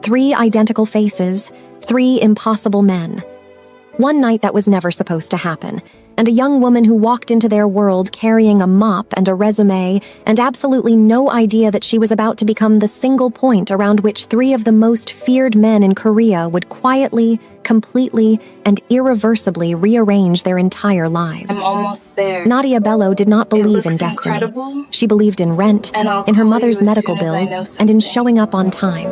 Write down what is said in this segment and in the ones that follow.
3 identical faces, 3 impossible men. One night that was never supposed to happen, and a young woman who walked into their world carrying a mop and a resume and absolutely no idea that she was about to become the single point around which 3 of the most feared men in Korea would quietly, completely, and irreversibly rearrange their entire lives. I'm almost there. Nadia Bello did not believe in destiny. Incredible. She believed in rent, in her mother's medical bills, and in showing up on time.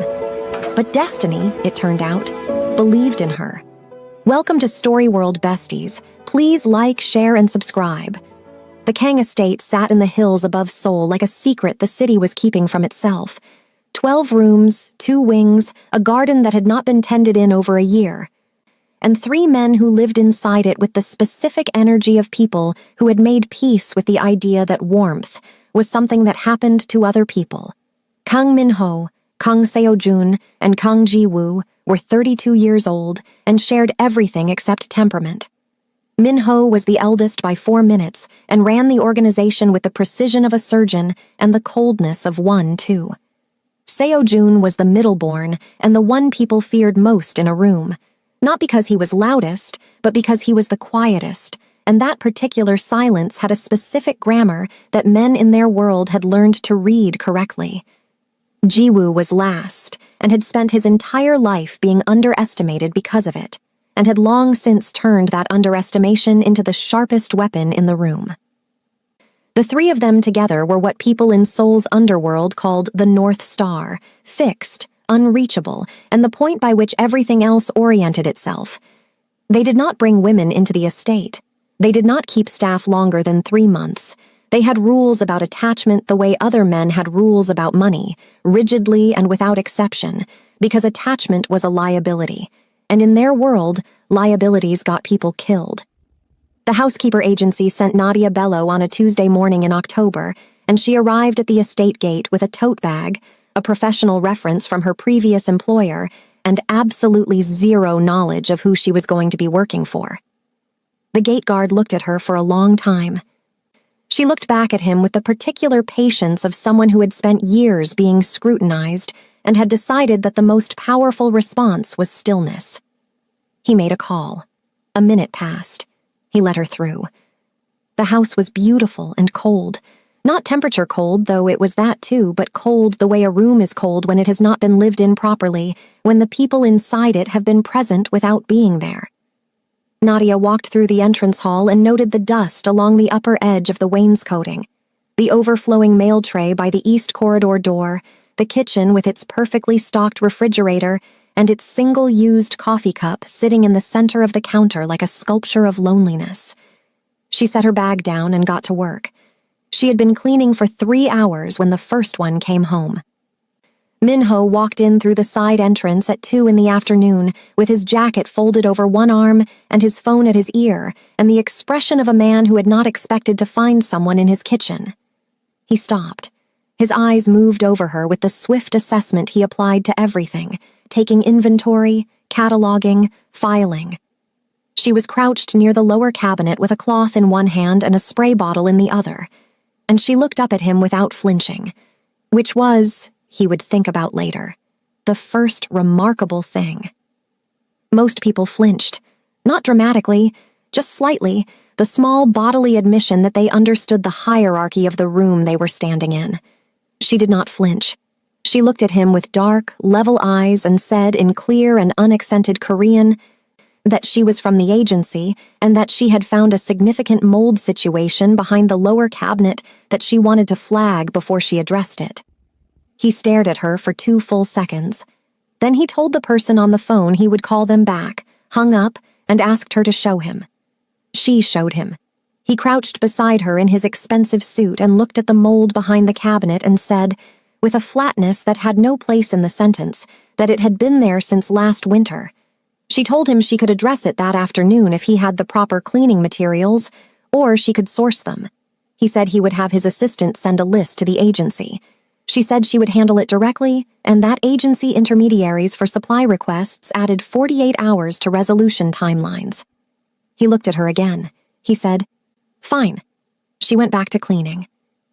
But destiny, it turned out, believed in her. Welcome to Story World Besties. Please like, share, and subscribe. The Kang estate sat in the hills above Seoul like a secret the city was keeping from itself. 12 rooms, 2 wings, a garden that had not been tended in over a year. And 3 men who lived inside it with the specific energy of people who had made peace with the idea that warmth was something that happened to other people. Kang Min-ho, Kang Seo-jun, and Kang Ji-woo were 32 years old and shared everything except temperament. Min-ho was the eldest by 4 minutes and ran the organization with the precision of a surgeon and the coldness of one, too. Seo-jun was the middle-born and the one people feared most in a room, not because he was loudest, but because he was the quietest, and that particular silence had a specific grammar that men in their world had learned to read correctly. Ji-woo was last, and had spent his entire life being underestimated because of it, and had long since turned that underestimation into the sharpest weapon in the room. The 3 of them together were what people in Seoul's underworld called the North Star, fixed, unreachable, and the point by which everything else oriented itself. They did not bring women into the estate. They did not keep staff longer than 3 months. They had rules about attachment the way other men had rules about money, rigidly and without exception, because attachment was a liability, and in their world, liabilities got people killed. The housekeeper agency sent Nadia Bello on a Tuesday morning in October, and she arrived at the estate gate with a tote bag, a professional reference from her previous employer, and absolutely zero knowledge of who she was going to be working for. The gate guard looked at her for a long time. She looked back at him with the particular patience of someone who had spent years being scrutinized and had decided that the most powerful response was stillness. He made a call. A minute passed. He let her through. The house was beautiful and cold. Not temperature cold, though it was that too, but cold the way a room is cold when it has not been lived in properly, when the people inside it have been present without being there. Nadia walked through the entrance hall and noted the dust along the upper edge of the wainscoting, the overflowing mail tray by the east corridor door, the kitchen with its perfectly stocked refrigerator, and its single-used coffee cup sitting in the center of the counter like a sculpture of loneliness. She set her bag down and got to work. She had been cleaning for 3 hours when the first one came home. Min-ho walked in through the side entrance at 2 in the afternoon, with his jacket folded over one arm and his phone at his ear, and the expression of a man who had not expected to find someone in his kitchen. He stopped. His eyes moved over her with the swift assessment he applied to everything, taking inventory, cataloging, filing. She was crouched near the lower cabinet with a cloth in one hand and a spray bottle in the other, and she looked up at him without flinching, which was, he would think about later, the first remarkable thing. Most people flinched, not dramatically, just slightly, the small bodily admission that they understood the hierarchy of the room they were standing in. She did not flinch. She looked at him with dark, level eyes and said in clear and unaccented Korean that she was from the agency and that she had found a significant mold situation behind the lower cabinet that she wanted to flag before she addressed it. He stared at her for 2 full seconds. Then he told the person on the phone he would call them back, hung up, and asked her to show him. She showed him. He crouched beside her in his expensive suit and looked at the mold behind the cabinet and said, with a flatness that had no place in the sentence, that it had been there since last winter. She told him she could address it that afternoon if he had the proper cleaning materials, or she could source them. He said he would have his assistant send a list to the agency. She said she would handle it directly, and that agency intermediaries for supply requests added 48 hours to resolution timelines. He looked at her again. He said, "Fine." She went back to cleaning.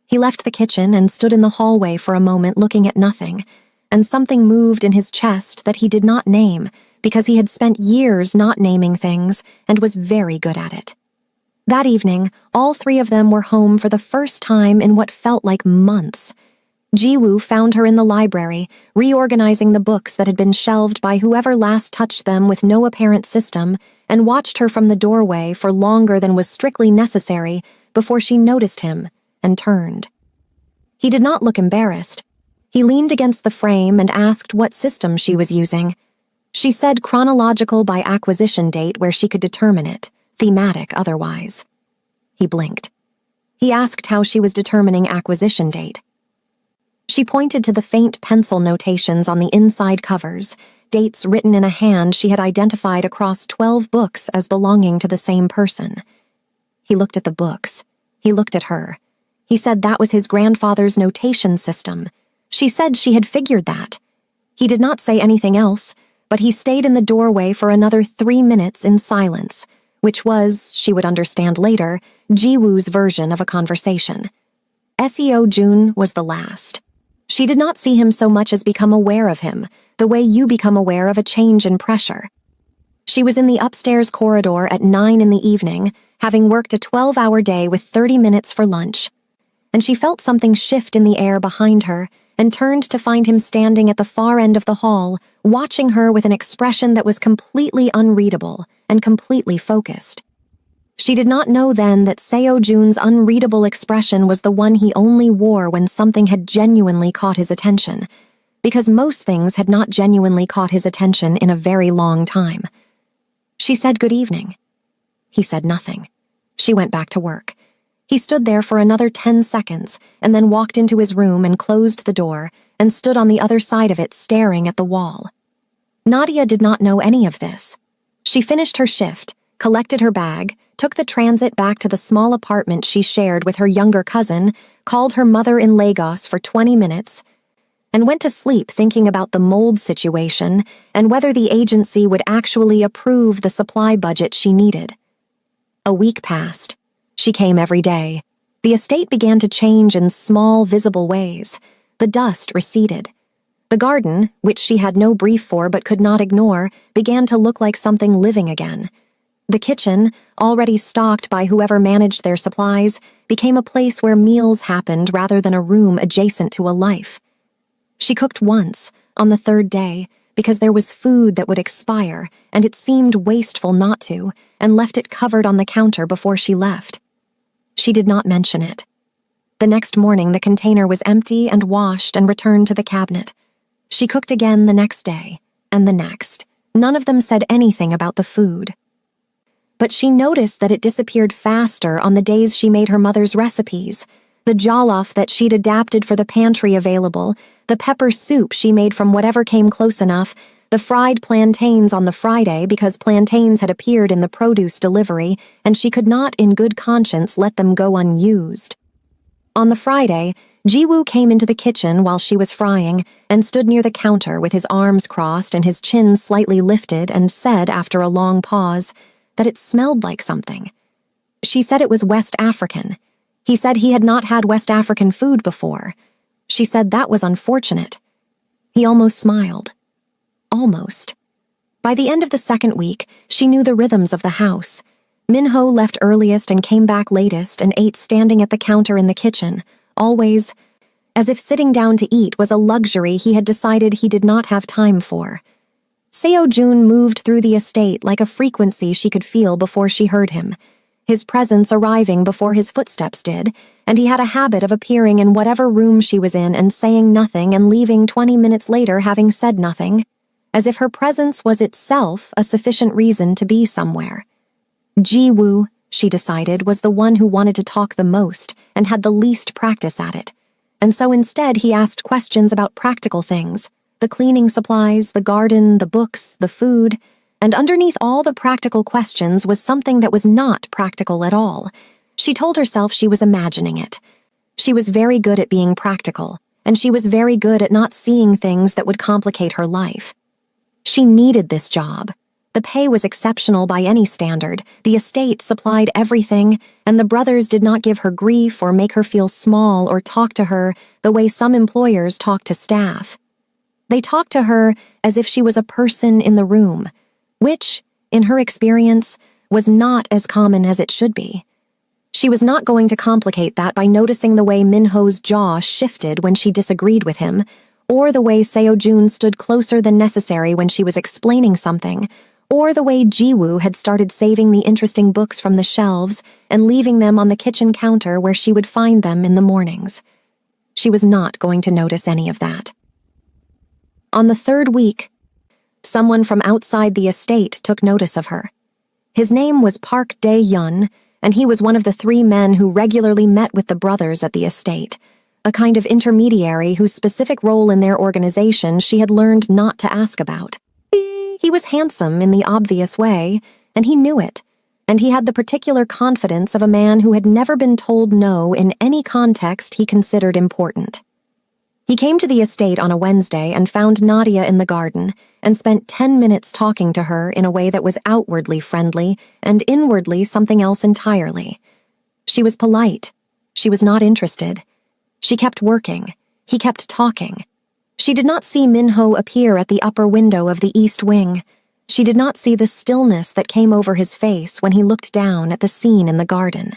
He left the kitchen and stood in the hallway for a moment looking at nothing. and something moved in his chest that he did not name because he had spent years not naming things and was very good at it. That evening, all three of them were home for the first time in what felt like months. Jiwoo found her in the library, reorganizing the books that had been shelved by whoever last touched them with no apparent system, and watched her from the doorway for longer than was strictly necessary before she noticed him and turned. He did not look embarrassed. He leaned against the frame and asked what system she was using. She said chronological by acquisition date where she could determine it, thematic otherwise. He blinked. He asked how she was determining acquisition date. She pointed to the faint pencil notations on the inside covers, dates written in a hand she had identified across 12 books as belonging to the same person. He looked at the books. He looked at her. He said that was his grandfather's notation system. She said she had figured that. He did not say anything else, but he stayed in the doorway for another 3 minutes in silence, which was, she would understand later, Jiwoo's version of a conversation. Seo Jun was the last. She did not see him so much as become aware of him, the way you become aware of a change in pressure. She was in the upstairs corridor at 9 in the evening, having worked a 12-hour day with 30 minutes for lunch, and she felt something shift in the air behind her and turned to find him standing at the far end of the hall, watching her with an expression that was completely unreadable and completely focused. She did not know then that Seo Jun's unreadable expression was the one he only wore when something had genuinely caught his attention, because most things had not genuinely caught his attention in a very long time. She said good evening. He said nothing. She went back to work. He stood there for another 10 seconds and then walked into his room and closed the door and stood on the other side of it staring at the wall. Nadia did not know any of this. She finished her shift, collected her bag, took the transit back to the small apartment she shared with her younger cousin, called her mother in Lagos for 20 minutes, and went to sleep thinking about the mold situation and whether the agency would actually approve the supply budget she needed. A week passed. She came every day. The estate began to change in small, visible ways. The dust receded. The garden, which she had no brief for but could not ignore, began to look like something living again. The kitchen, already stocked by whoever managed their supplies, became a place where meals happened rather than a room adjacent to a life. She cooked once, on the 3rd day, because there was food that would expire, and it seemed wasteful not to, and left it covered on the counter before she left. She did not mention it. The next morning the container was empty and washed and returned to the cabinet. She cooked again the next day, and the next. None of them said anything about the food. But she noticed that it disappeared faster on the days she made her mother's recipes. The jollof that she'd adapted for the pantry available, the pepper soup she made from whatever came close enough, the fried plantains on the Friday because plantains had appeared in the produce delivery and she could not in good conscience let them go unused. On the Friday, Jiwoo came into the kitchen while she was frying and stood near the counter with his arms crossed and his chin slightly lifted and said after a long pause that it smelled like something. She said it was West African. He said he had not had West African food before. She said that was unfortunate. He almost smiled. Almost. By the end of the 2nd week, she knew the rhythms of the house. Minho left earliest and came back latest and ate standing at the counter in the kitchen, always, as if sitting down to eat was a luxury he had decided he did not have time for. Seo Jun moved through the estate like a frequency she could feel before she heard him, his presence arriving before his footsteps did, and he had a habit of appearing in whatever room she was in and saying nothing and leaving 20 minutes later having said nothing, as if her presence was itself a sufficient reason to be somewhere. Jiwoo, she decided, was the one who wanted to talk the most and had the least practice at it, and so instead he asked questions about practical things, the cleaning supplies, the garden, the books, the food, and underneath all the practical questions was something that was not practical at all. She told herself she was imagining it. She was very good at being practical, and she was very good at not seeing things that would complicate her life. She needed this job. The pay was exceptional by any standard, the estate supplied everything, and the brothers did not give her grief or make her feel small or talk to her the way some employers talk to staff. They talked to her as if she was a person in the room, which, in her experience, was not as common as it should be. She was not going to complicate that by noticing the way Minho's jaw shifted when she disagreed with him, or the way Seo-jun stood closer than necessary when she was explaining something, or the way Jiwoo had started saving the interesting books from the shelves and leaving them on the kitchen counter where she would find them in the mornings. She was not going to notice any of that. On the third week, someone from outside the estate took notice of her. His name was Park Dae-yeon, and he was one of the 3 men who regularly met with the brothers at the estate, a kind of intermediary whose specific role in their organization she had learned not to ask about. He was handsome in the obvious way, and he knew it, and he had the particular confidence of a man who had never been told no in any context he considered important. He came to the estate on a Wednesday and found Nadia in the garden and spent 10 minutes talking to her in a way that was outwardly friendly and inwardly something else entirely. She was polite. She was not interested. She kept working. He kept talking. She did not see Minho appear at the upper window of the east wing. She did not see the stillness that came over his face when he looked down at the scene in the garden.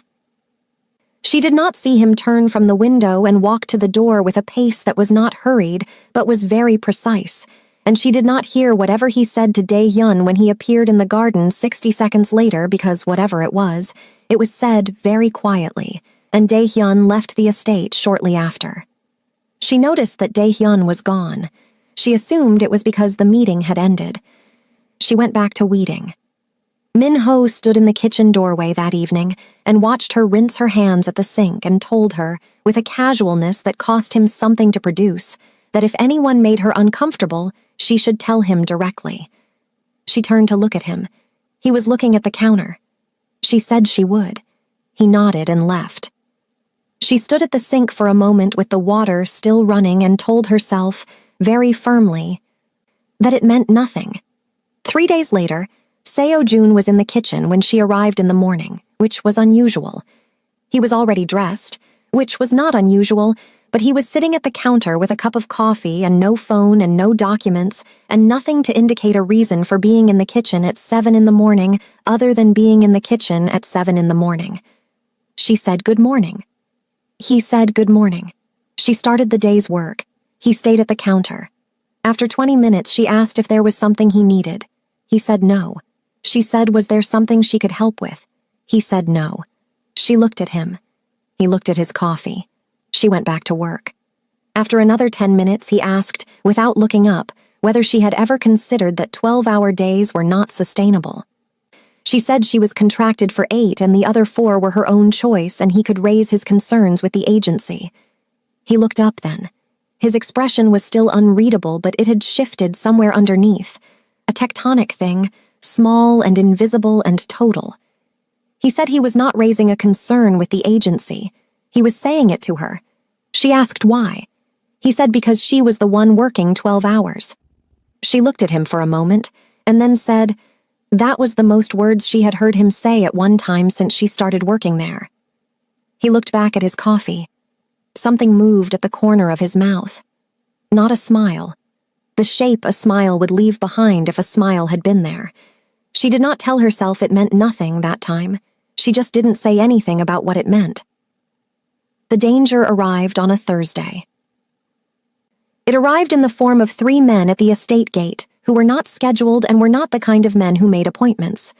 She did not see him turn from the window and walk to the door with a pace that was not hurried, but was very precise, and she did not hear whatever he said to Dae-yeon when he appeared in the garden 60 seconds later because whatever it was said very quietly, and Dae-yeon left the estate shortly after. She noticed that Dae-yeon was gone. She assumed it was because the meeting had ended. She went back to weeding. Minho stood in the kitchen doorway that evening and watched her rinse her hands at the sink and told her, with a casualness that cost him something to produce, that if anyone made her uncomfortable, she should tell him directly. She turned to look at him. He was looking at the counter. She said she would. He nodded and left. She stood at the sink for a moment with the water still running and told herself, very firmly, that it meant nothing. 3 days later, Seo-jun was in the kitchen when she arrived in the morning, which was unusual. He was already dressed, which was not unusual, but he was sitting at the counter with a cup of coffee and no phone and no documents and nothing to indicate a reason for being in the kitchen at 7 in the morning other than being in the kitchen at 7 in the morning. She said good morning. He said good morning. She started the day's work. He stayed at the counter. After 20 minutes, she asked if there was something he needed. He said no. She said, was there something she could help with? He said no. She looked at him. He looked at his coffee. She went back to work. After another 10 minutes, he asked, without looking up, whether she had ever considered that 12-hour days were not sustainable. She said she was contracted for 8 and the other 4 were her own choice and he could raise his concerns with the agency. He looked up then. His expression was still unreadable, but it had shifted somewhere underneath. A tectonic thing, small and invisible and total. He said he was not raising a concern with the agency. He was saying it to her. She asked why. He said because she was the one working 12 hours. She looked at him for a moment and then said that was the most words she had heard him say at one time since she started working there. He looked back at his coffee. Something moved at the corner of his mouth. Not a smile. The shape a smile would leave behind if a smile had been there. She did not tell herself it meant nothing that time. She just didn't say anything about what it meant. The danger arrived on a Thursday. It arrived in the form of 3 men at the estate gate who were not scheduled and were not the kind of men who made appointments.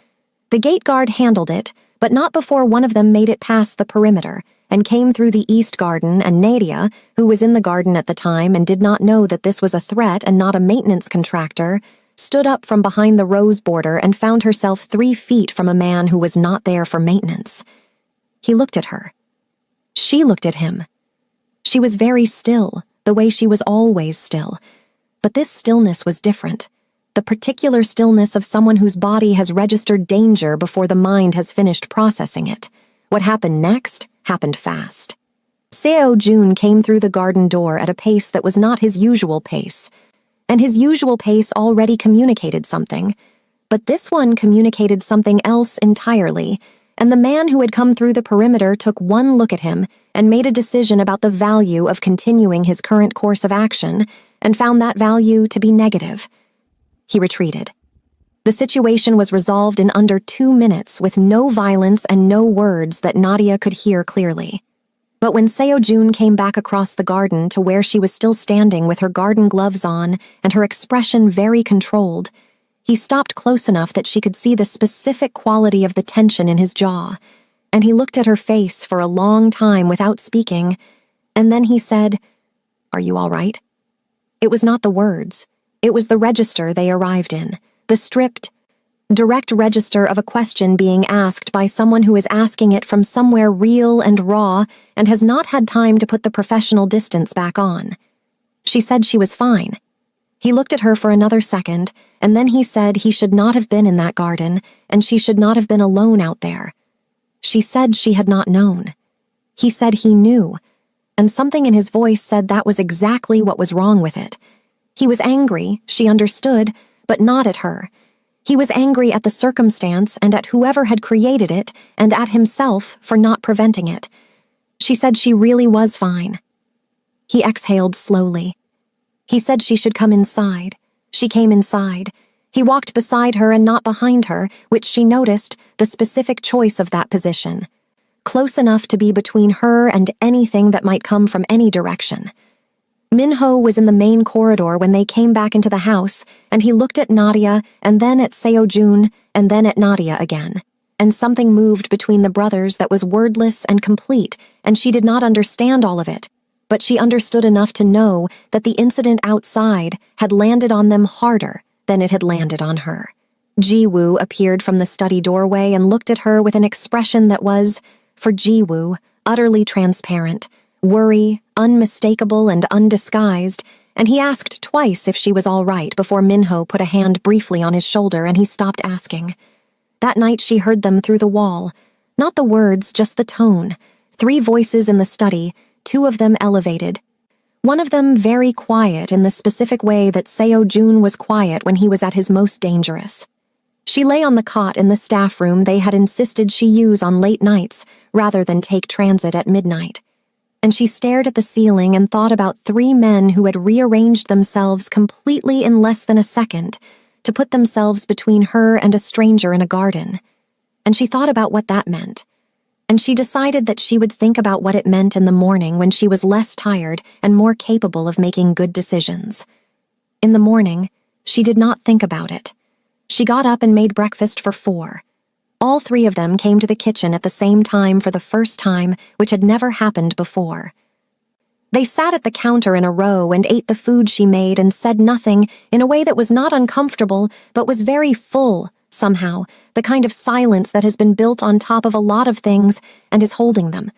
The gate guard handled it, but not before one of them made it past the perimeter and came through the east garden, and Nadia, who was in the garden at the time and did not know that this was a threat and not a maintenance contractor, stood up from behind the rose border and found herself 3 feet from a man who was not there for maintenance. He looked at her. She looked at him. She was very still, the way she was always still. But this stillness was different. The particular stillness of someone whose body has registered danger before the mind has finished processing it. What happened next happened fast. Seo-jun came through the garden door at a pace that was not his usual pace, and his usual pace already communicated something, but this one communicated something else entirely, and the man who had come through the perimeter took one look at him and made a decision about the value of continuing his current course of action, and found that value to be negative. He retreated. The situation was resolved in under 2 minutes with no violence and no words that Nadia could hear clearly. But when Seo-jun came back across the garden to where she was still standing with her garden gloves on and her expression very controlled, he stopped close enough that she could see the specific quality of the tension in his jaw, and he looked at her face for a long time without speaking, and then he said, "Are you all right?" It was not the words. It was the register they arrived in, the stripped, direct register of a question being asked by someone who is asking it from somewhere real and raw and has not had time to put the professional distance back on. She said she was fine. He looked at her for another second, and then he said he should not have been in that garden, and she should not have been alone out there. She said she had not known. He said he knew, and something in his voice said that was exactly what was wrong with it. He was angry, she understood, but not at her. He was angry at the circumstance and at whoever had created it and at himself for not preventing it. She said she really was fine. He exhaled slowly. He said she should come inside. She came inside. He walked beside her and not behind her, which she noticed, the specific choice of that position. Close enough to be between her and anything that might come from any direction. Minho was in the main corridor when they came back into the house, and he looked at Nadia, and then at Seo-jun, and then at Nadia again. And something moved between the brothers that was wordless and complete, and she did not understand all of it. But she understood enough to know that the incident outside had landed on them harder than it had landed on her. Ji-woo appeared from the study doorway and looked at her with an expression that was, for Ji-woo, utterly transparent, worry, unmistakable and undisguised, and he asked twice if she was all right before Minho put a hand briefly on his shoulder and he stopped asking. That night she heard them through the wall. Not the words, just the tone. 3 voices in the study, 2 of them elevated. One of them very quiet in the specific way that Seo-jun was quiet when he was at his most dangerous. She lay on the cot in the staff room they had insisted she use on late nights rather than take transit at midnight. And she stared at the ceiling and thought about 3 men who had rearranged themselves completely in less than a second to put themselves between her and a stranger in a garden. And she thought about what that meant. And she decided that she would think about what it meant in the morning when she was less tired and more capable of making good decisions. In the morning, she did not think about it. She got up and made breakfast for 4. All 3 of them came to the kitchen at the same time for the first time, which had never happened before. They sat at the counter in a row and ate the food she made and said nothing in a way that was not uncomfortable but was very full, somehow, the kind of silence that has been built on top of a lot of things and is holding them.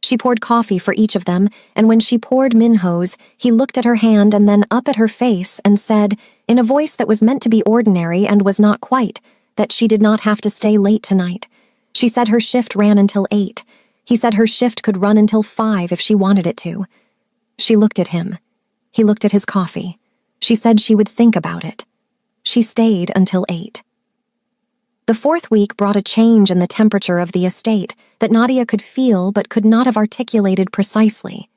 She poured coffee for each of them, and when she poured Minho's, he looked at her hand and then up at her face and said, in a voice that was meant to be ordinary and was not quite, that she did not have to stay late tonight. She said her shift ran until 8. He said her shift could run until 5 if she wanted it to. She looked at him. He looked at his coffee. She said she would think about it. She stayed until 8. The 4th week brought a change in the temperature of the estate that Nadia could feel but could not have articulated precisely.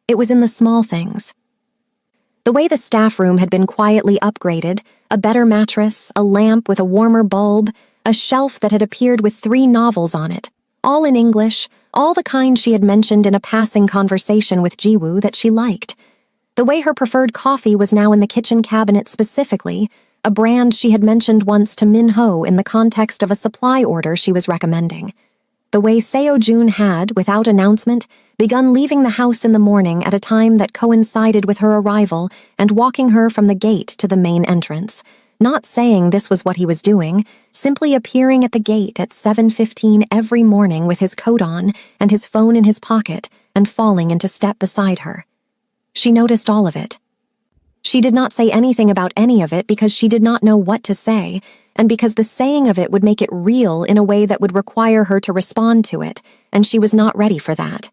It was in the small things. The way the staff room had been quietly upgraded, a better mattress, a lamp with a warmer bulb, a shelf that had appeared with 3 novels on it, all in English, all the kind she had mentioned in a passing conversation with Ji-woo that she liked. The way her preferred coffee was now in the kitchen cabinet specifically, a brand she had mentioned once to Minho in the context of a supply order she was recommending. The way Seo-jun had, without announcement, begun leaving the house in the morning at a time that coincided with her arrival and walking her from the gate to the main entrance, not saying this was what he was doing, simply appearing at the gate at 7:15 every morning with his coat on and his phone in his pocket and falling into step beside her. She noticed all of it. She did not say anything about any of it because she did not know what to say, and because the saying of it would make it real in a way that would require her to respond to it, and she was not ready for that.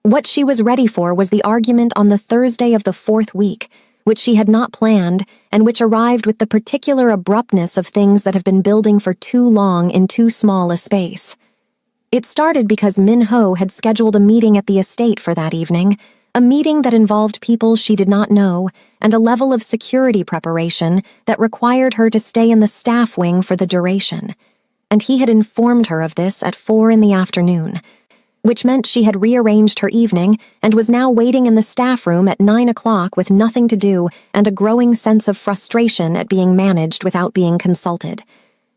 What she was ready for was the argument on the Thursday of the 4th week, which she had not planned, and which arrived with the particular abruptness of things that have been building for too long in too small a space. It started because Minho had scheduled a meeting at the estate for that evening, a meeting that involved people she did not know, and a level of security preparation that required her to stay in the staff wing for the duration. And he had informed her of this at 4 in the afternoon, which meant she had rearranged her evening and was now waiting in the staff room at 9 o'clock with nothing to do and a growing sense of frustration at being managed without being consulted.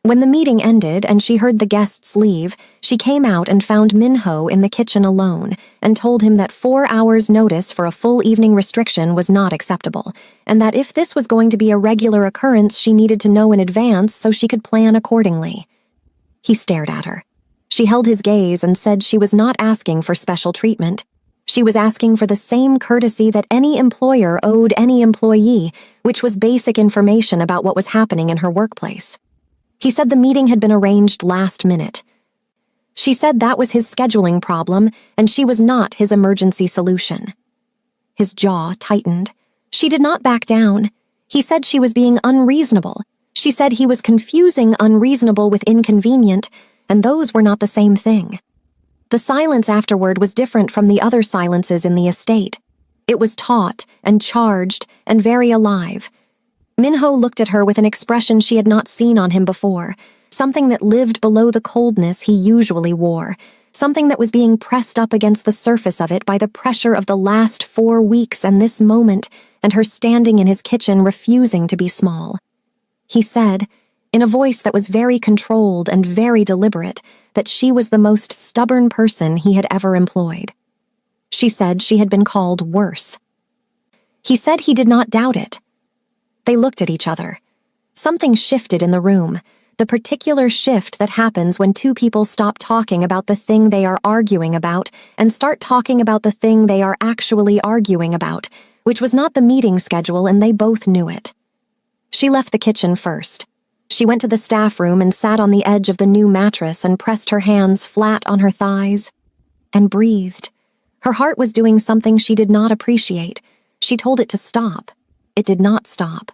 When the meeting ended and she heard the guests leave, she came out and found Minho in the kitchen alone and told him that 4 hours' notice for a full evening restriction was not acceptable, and that if this was going to be a regular occurrence, she needed to know in advance so she could plan accordingly. He stared at her. She held his gaze and said she was not asking for special treatment. She was asking for the same courtesy that any employer owed any employee, which was basic information about what was happening in her workplace. He said the meeting had been arranged last minute. She said that was his scheduling problem and she was not his emergency solution. His jaw tightened. She did not back down. He said she was being unreasonable. She said he was confusing unreasonable with inconvenient, and those were not the same thing. The silence afterward was different from the other silences in the estate. It was taut and charged and very alive. Minho looked at her with an expression she had not seen on him before, something that lived below the coldness he usually wore, something that was being pressed up against the surface of it by the pressure of the last 4 weeks and this moment, and her standing in his kitchen refusing to be small. He said, in a voice that was very controlled and very deliberate, that she was the most stubborn person he had ever employed. She said she had been called worse. He said he did not doubt it. They looked at each other. Something shifted in the room, the particular shift that happens when two people stop talking about the thing they are arguing about and start talking about the thing they are actually arguing about, which was not the meeting schedule, and they both knew it. She left the kitchen first. She went to the staff room and sat on the edge of the new mattress and pressed her hands flat on her thighs and breathed. Her heart was doing something she did not appreciate. She told it to stop. It did not stop.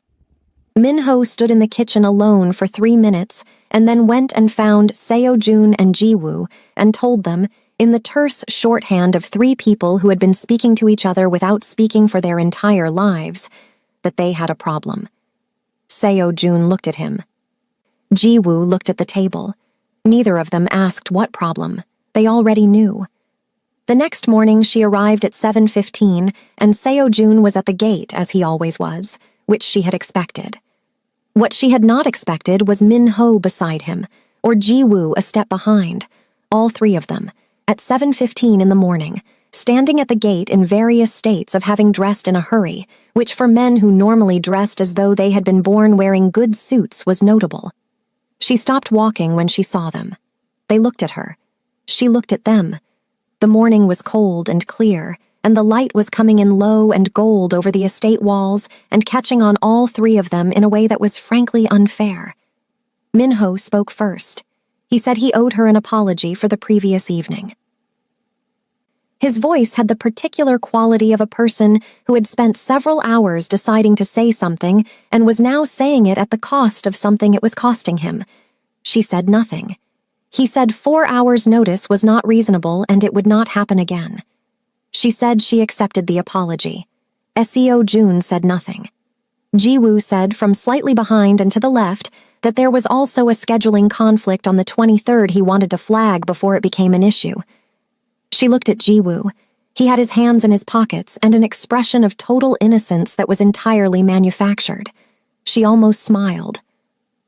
Minho stood in the kitchen alone for 3 minutes and then went and found Seo-jun and Ji-woo and told them, in the terse shorthand of 3 people who had been speaking to each other without speaking for their entire lives, that they had a problem. Seo-jun looked at him. Ji-woo looked at the table. Neither of them asked what problem. They already knew. The next morning she arrived at 7:15 and Seo-jun was at the gate as he always was, which she had expected. What she had not expected was Minho beside him, or Ji-woo a step behind, all 3 of them, at 7:15 in the morning, standing at the gate in various states of having dressed in a hurry, which for men who normally dressed as though they had been born wearing good suits was notable. She stopped walking when she saw them. They looked at her. She looked at them. The morning was cold and clear, and the light was coming in low and gold over the estate walls and catching on all 3 of them in a way that was frankly unfair. Minho spoke first. He said he owed her an apology for the previous evening. His voice had the particular quality of a person who had spent several hours deciding to say something and was now saying it at the cost of something it was costing him. She said nothing. He said 4 hours' notice was not reasonable and it would not happen again. She said she accepted the apology. Seo-jun said nothing. Ji-woo said from slightly behind and to the left that there was also a scheduling conflict on the 23rd he wanted to flag before it became an issue. She looked at Ji-woo. He had his hands in his pockets and an expression of total innocence that was entirely manufactured. She almost smiled.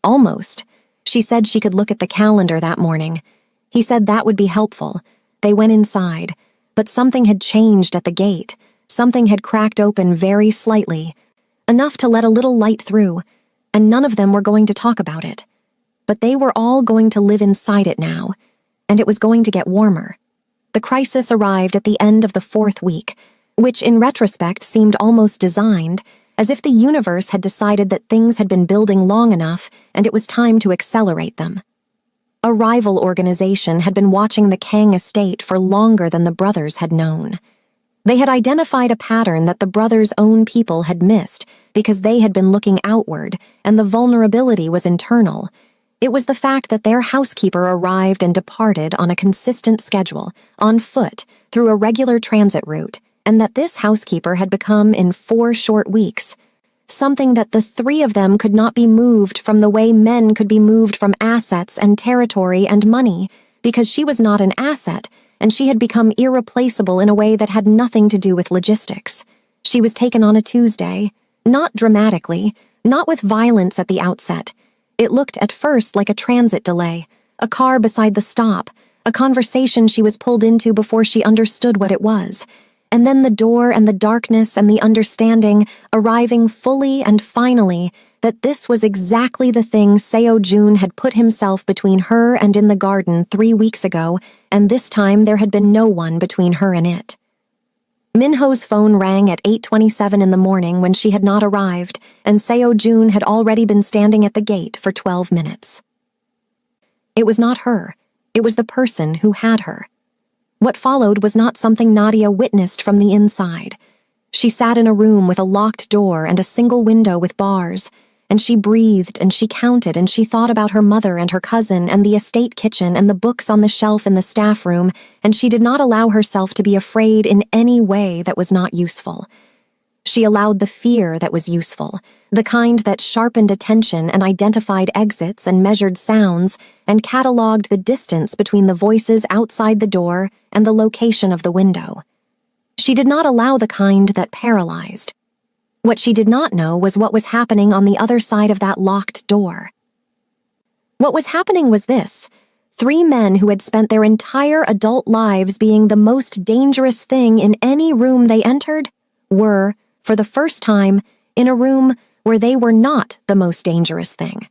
Almost. She said she could look at the calendar that morning. He said that would be helpful. They went inside, but something had changed at the gate. Something had cracked open very slightly, enough to let a little light through, and none of them were going to talk about it. But they were all going to live inside it now, and it was going to get warmer. The crisis arrived at the end of the 4th week, which in retrospect seemed almost designed, as if the universe had decided that things had been building long enough and it was time to accelerate them. A rival organization had been watching the Kang estate for longer than the brothers had known. They had identified a pattern that the brothers' own people had missed because they had been looking outward and the vulnerability was internal. It was the fact that their housekeeper arrived and departed on a consistent schedule, on foot, through a regular transit route, and that this housekeeper had become in 4 short weeks. Something that the 3 of them could not be moved from the way men could be moved from assets and territory and money, because she was not an asset, and she had become irreplaceable in a way that had nothing to do with logistics. She was taken on a Tuesday, not dramatically, not with violence at the outset. It looked at first like a transit delay, a car beside the stop, a conversation she was pulled into before she understood what it was, and then the door and the darkness and the understanding arriving fully and finally that this was exactly the thing Seo-jun had put himself between her and in the garden 3 weeks ago, and this time there had been no one between her and it. Minho's phone rang at 8:27 in the morning when she had not arrived, and Seo-jun had already been standing at the gate for 12 minutes. It was not her. It was the person who had her. What followed was not something Nadia witnessed from the inside. She sat in a room with a locked door and a single window with bars, and she breathed and she counted and she thought about her mother and her cousin and the estate kitchen and the books on the shelf in the staff room, and she did not allow herself to be afraid in any way that was not useful. She allowed the fear that was useful, the kind that sharpened attention and identified exits and measured sounds and catalogued the distance between the voices outside the door and the location of the window. She did not allow the kind that paralyzed. What she did not know was what was happening on the other side of that locked door. What was happening was this: 3 men who had spent their entire adult lives being the most dangerous thing in any room they entered were, for the first time, in a room where they were not the most dangerous thing.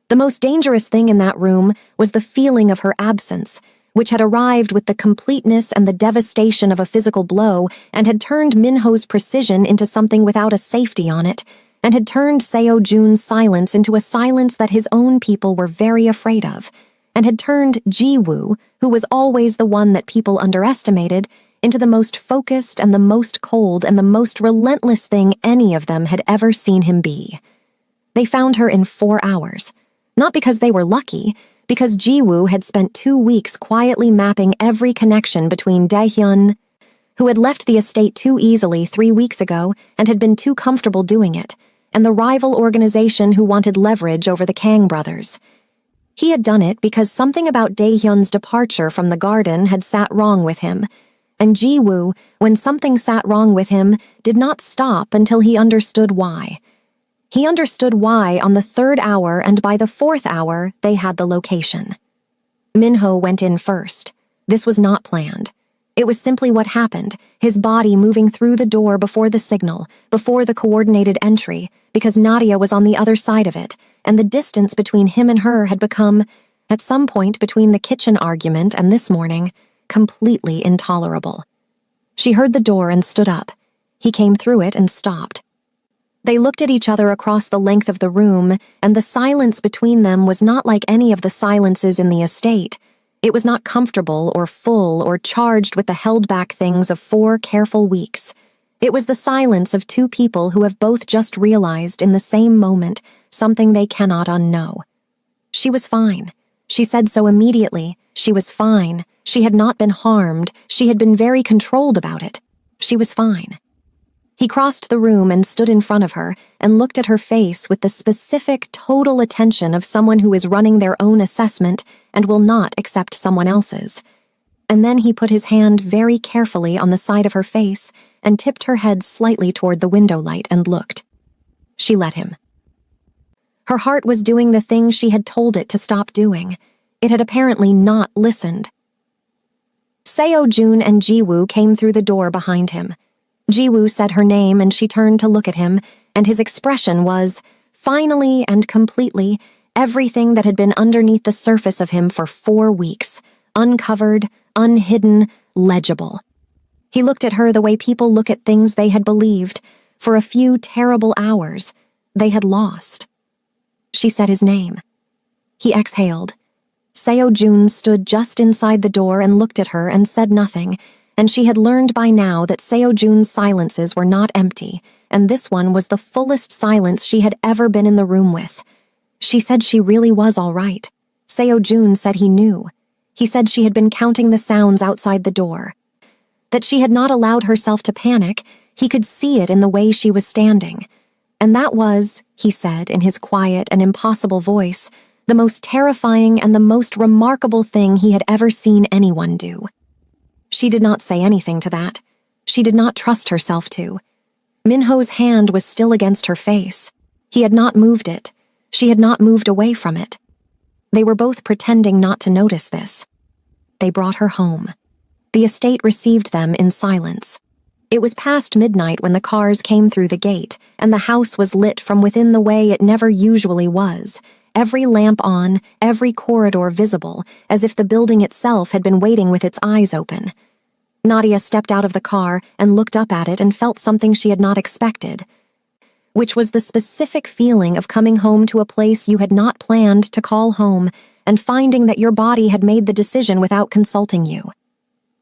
The most dangerous thing in that room was the feeling of her absence, which had arrived with the completeness and the devastation of a physical blow and had turned Minho's precision into something without a safety on it, and had turned Seo-jun's silence into a silence that his own people were very afraid of, and had turned Ji-woo, who was always the one that people underestimated, into the most focused and the most cold and the most relentless thing any of them had ever seen him be. They found her in 4 hours. Not because they were lucky, because Ji-woo had spent 2 weeks quietly mapping every connection between Dae-hyun, who had left the estate too easily 3 weeks ago and had been too comfortable doing it, and the rival organization who wanted leverage over the Kang brothers. He had done it because something about Dae-hyun's departure from the garden had sat wrong with him, and Ji-woo, when something sat wrong with him, did not stop until he understood why. He understood why on the 3rd hour, and by the 4th hour, they had the location. Minho went in first. This was not planned. It was simply what happened, his body moving through the door before the signal, before the coordinated entry, because Nadia was on the other side of it, and the distance between him and her had become, at some point between the kitchen argument and this morning, completely intolerable. She heard the door and stood up. He came through it and stopped. They looked at each other across the length of the room, and the silence between them was not like any of the silences in the estate. It was not comfortable or full or charged with the held-back things of 4 careful weeks. It was the silence of 2 people who have both just realized in the same moment something they cannot unknow. She was fine. She said so immediately. She was fine. She had not been harmed. She had been very controlled about it. She was fine. He crossed the room and stood in front of her and looked at her face with the specific, total attention of someone who is running their own assessment and will not accept someone else's. And then he put his hand very carefully on the side of her face and tipped her head slightly toward the window light and looked. She let him. Her heart was doing the thing she had told it to stop doing. It had apparently not listened. Seo-jun and Ji-woo came through the door behind him. Ji-woo said her name and she turned to look at him, and his expression was, finally and completely, everything that had been underneath the surface of him for 4 weeks, uncovered, unhidden, legible. He looked at her the way people look at things they had believed. For a few terrible hours, they had lost. She said his name. He exhaled. Seo-jun stood just inside the door and looked at her and said nothing, and she had learned by now that Seo-jun's silences were not empty, and this one was the fullest silence she had ever been in the room with. She said she really was all right. Seo-jun said he knew. He said she had been counting the sounds outside the door. that she had not allowed herself to panic. He could see it in the way she was standing. And that was, he said in his quiet and impossible voice, the most terrifying and the most remarkable thing he had ever seen anyone do. She did not say anything to that. She did not trust herself to. Minho's hand was still against her face. He had not moved it. She had not moved away from it. They were both pretending not to notice this. They brought her home. The estate received them in silence. It was past midnight when the cars came through the gate, and the house was lit from within the way it never usually was, every lamp on, every corridor visible, as if the building itself had been waiting with its eyes open. Nadia stepped out of the car and looked up at it and felt something she had not expected, which was the specific feeling of coming home to a place you had not planned to call home and finding that your body had made the decision without consulting you.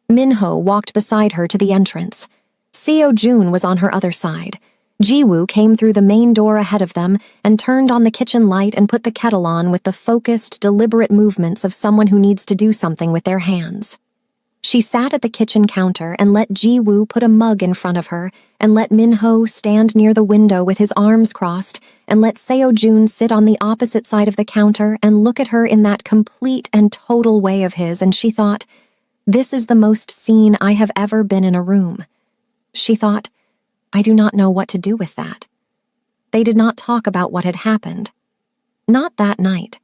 Minho walked beside her to the entrance. Seo Jun was on her other side. Jiwoo came through the main door ahead of them and turned on the kitchen light and put the kettle on with the focused, deliberate movements of someone who needs to do something with their hands. She sat at the kitchen counter and let Jiwoo put a mug in front of her and let Minho stand near the window with his arms crossed and let Seo Jun sit on the opposite side of the counter and look at her in that complete and total way of his, and she thought, "This is the most seen I have ever been in a room." She thought, "I do not know what to do with that." They did not talk about what had happened. Not that night.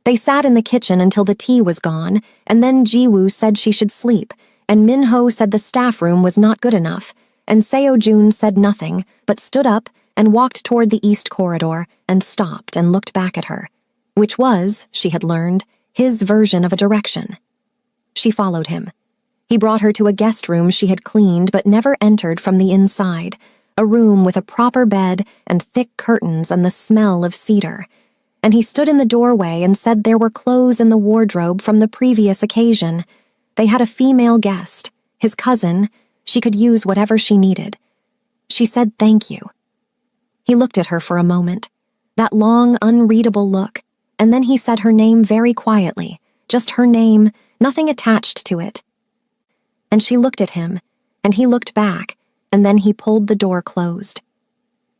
They sat in the kitchen until the tea was gone, and then Jiwoo said she should sleep, and Minho said the staff room was not good enough, and Seo Jun said nothing, but stood up and walked toward the east corridor and stopped and looked back at her, which was, she had learned, his version of a direction. She followed him. He brought her to a guest room she had cleaned but never entered from the inside, a room with a proper bed and thick curtains and the smell of cedar. And he stood in the doorway and said there were clothes in the wardrobe from the previous occasion. They had a female guest, his cousin. She could use whatever she needed. She said thank you. He looked at her for a moment, that long, unreadable look, and then he said her name very quietly, just her name, nothing attached to it. And she looked at him, and he looked back, and then he pulled the door closed.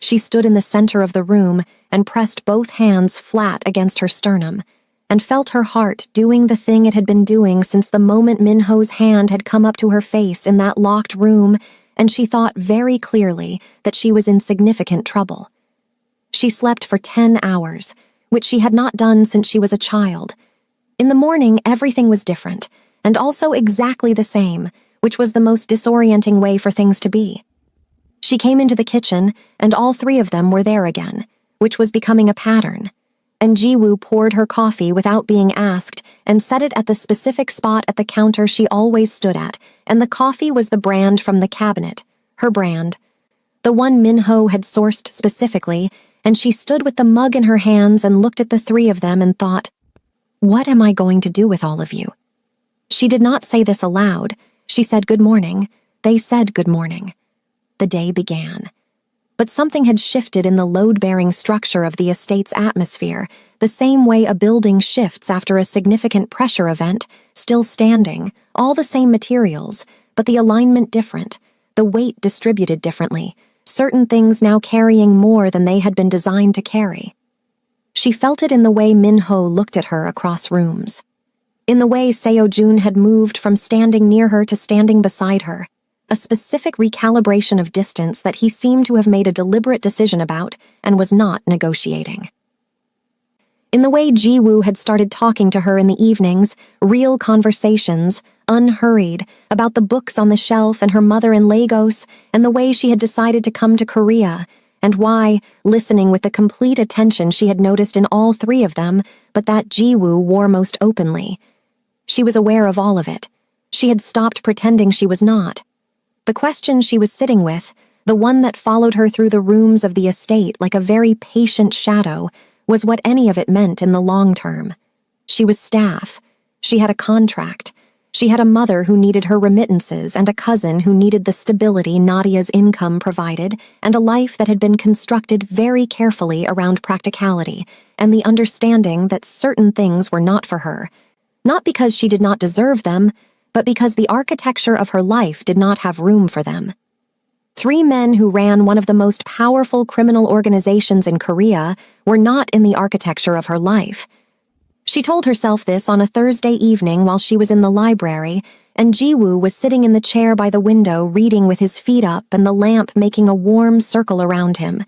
She stood in the center of the room and pressed both hands flat against her sternum, and felt her heart doing the thing it had been doing since the moment Minho's hand had come up to her face in that locked room, and she thought very clearly that she was in significant trouble. She slept for 10 hours, which she had not done since she was a child. In the morning, everything was different, and also exactly the same, which was the most disorienting way for things to be. She came into the kitchen, and all three of them were there again, which was becoming a pattern. And Jiwoo poured her coffee without being asked and set it at the specific spot at the counter she always stood at, and the coffee was the brand from the cabinet, her brand. The one Minho had sourced specifically, and she stood with the mug in her hands and looked at the three of them and thought, "What am I going to do with all of you?" She did not say this aloud. She said good morning. They said good morning. The day began. But something had shifted in the load-bearing structure of the estate's atmosphere, the same way a building shifts after a significant pressure event, still standing, all the same materials, but the alignment different, the weight distributed differently, certain things now carrying more than they had been designed to carry. She felt it in the way Minho looked at her across rooms, in the way Seo Jun had moved from standing near her to standing beside her, a specific recalibration of distance that he seemed to have made a deliberate decision about and was not negotiating. In the way Jiwoo had started talking to her in the evenings, real conversations, unhurried, about the books on the shelf and her mother in Lagos, and the way she had decided to come to Korea, and why, listening with the complete attention she had noticed in all three of them, but that Jiwoo wore most openly. She was aware of all of it. She had stopped pretending she was not. The question she was sitting with, the one that followed her through the rooms of the estate like a very patient shadow, was what any of it meant in the long term. She was staff. She had a contract. She had a mother who needed her remittances and a cousin who needed the stability Nadia's income provided, and a life that had been constructed very carefully around practicality and the understanding that certain things were not for her, not because she did not deserve them, but because the architecture of her life did not have room for them. 3 men who ran one of the most powerful criminal organizations in Korea were not in the architecture of her life. She told herself this on a Thursday evening while she was in the library, and Ji-woo was sitting in the chair by the window reading with his feet up and the lamp making a warm circle around him.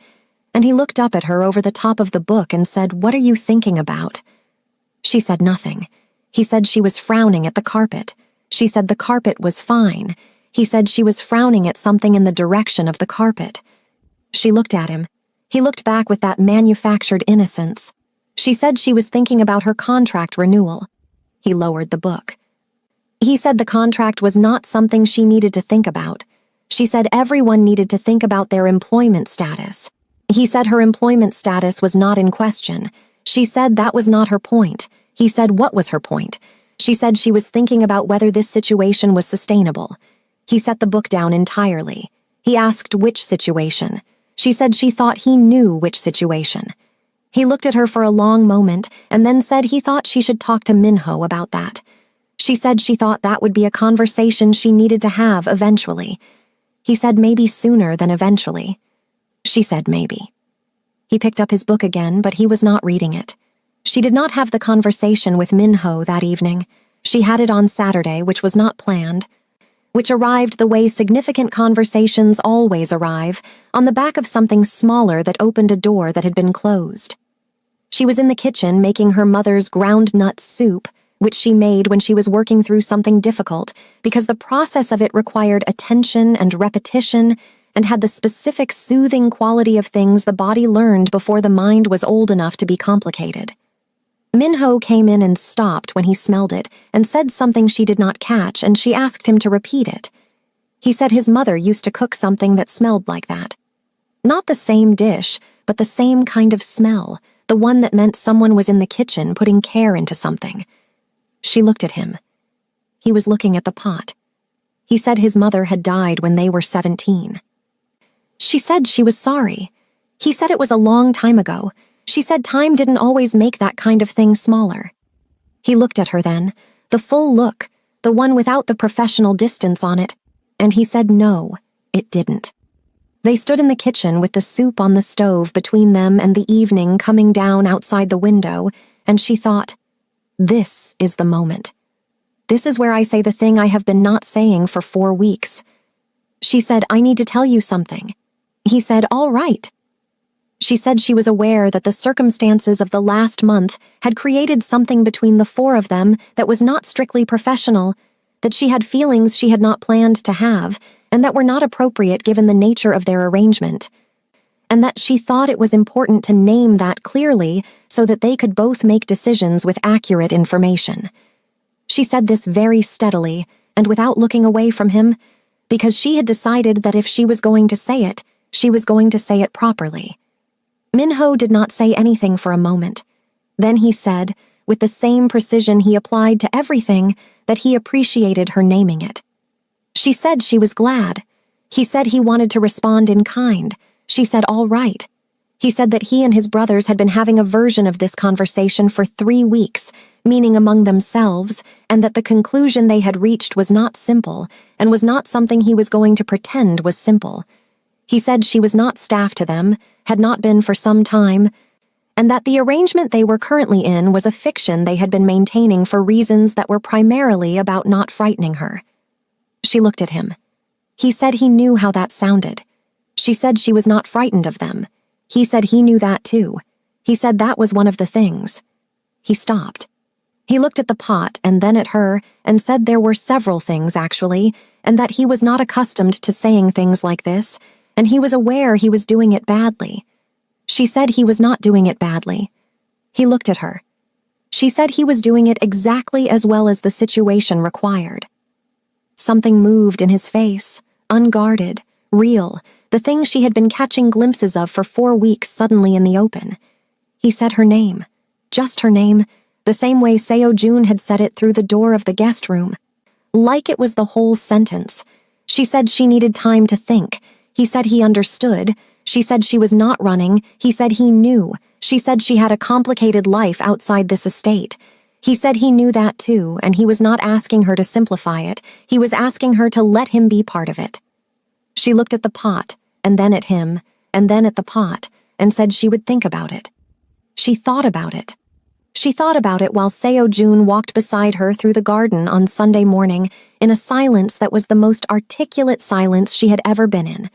And he looked up at her over the top of the book and said, "What are you thinking about?" She said nothing. He said she was frowning at the carpet. She said the carpet was fine. He said she was frowning at something in the direction of the carpet. She looked at him. He looked back with that manufactured innocence. She said she was thinking about her contract renewal. He lowered the book. He said the contract was not something she needed to think about. She said everyone needed to think about their employment status. He said her employment status was not in question. She said that was not her point. He said what was her point? She said she was thinking about whether this situation was sustainable. He set the book down entirely. He asked which situation. She said she thought he knew which situation. He looked at her for a long moment and then said he thought she should talk to Minho about that. She said she thought that would be a conversation she needed to have eventually. He said maybe sooner than eventually. She said maybe. He picked up his book again, but he was not reading it. She did not have the conversation with Minho that evening. She had it on Saturday, which was not planned, which arrived the way significant conversations always arrive, on the back of something smaller that opened a door that had been closed. She was in the kitchen making her mother's ground nut soup, which she made when she was working through something difficult because the process of it required attention and repetition and had the specific soothing quality of things the body learned before the mind was old enough to be complicated. Minho came in and stopped when he smelled it and said something she did not catch, and she asked him to repeat it. He said his mother used to cook something that smelled like that. Not the same dish, but the same kind of smell, the one that meant someone was in the kitchen putting care into something. She looked at him. He was looking at the pot. He said his mother had died when they were 17. She said she was sorry. He said it was a long time ago. She said time didn't always make that kind of thing smaller. He looked at her then, the full look, the one without the professional distance on it, and he said no, it didn't. They stood in the kitchen with the soup on the stove between them and the evening coming down outside the window, and she thought, this is the moment. This is where I say the thing I have been not saying for 4 weeks. She said, I need to tell you something. He said, all right. She said she was aware that the circumstances of the last month had created something between the 4 of them that was not strictly professional, that she had feelings she had not planned to have, and that were not appropriate given the nature of their arrangement, and that she thought it was important to name that clearly so that they could both make decisions with accurate information. She said this very steadily and without looking away from him, because she had decided that if she was going to say it, she was going to say it properly. Minho did not say anything for a moment. Then he said, with the same precision he applied to everything, that he appreciated her naming it. She said she was glad. He said he wanted to respond in kind. She said all right. He said that he and his brothers had been having a version of this conversation for 3 weeks, meaning among themselves, and that the conclusion they had reached was not simple, and was not something he was going to pretend was simple. He said she was not staff to them, had not been for some time, and that the arrangement they were currently in was a fiction they had been maintaining for reasons that were primarily about not frightening her. She looked at him. He said he knew how that sounded. She said she was not frightened of them. He said he knew that too. He said that was one of the things. He stopped. He looked at the pot and then at her and said there were several things, actually, and that he was not accustomed to saying things like this, and he was aware he was doing it badly. She said he was not doing it badly. He looked at her. She said he was doing it exactly as well as the situation required. Something moved in his face, unguarded, real, the thing she had been catching glimpses of for 4 weeks suddenly in the open. He said her name, just her name, the same way Seo-jun had said it through the door of the guest room. Like it was the whole sentence. She said she needed time to think. He said he understood. She said she was not running. He said he knew. She said she had a complicated life outside this estate. He said he knew that too, and he was not asking her to simplify it. He was asking her to let him be part of it. She looked at the pot, and then at him, and then at the pot, and said she would think about it. She thought about it. She thought about it while Seo-jun walked beside her through the garden on Sunday morning in a silence that was the most articulate silence she had ever been in.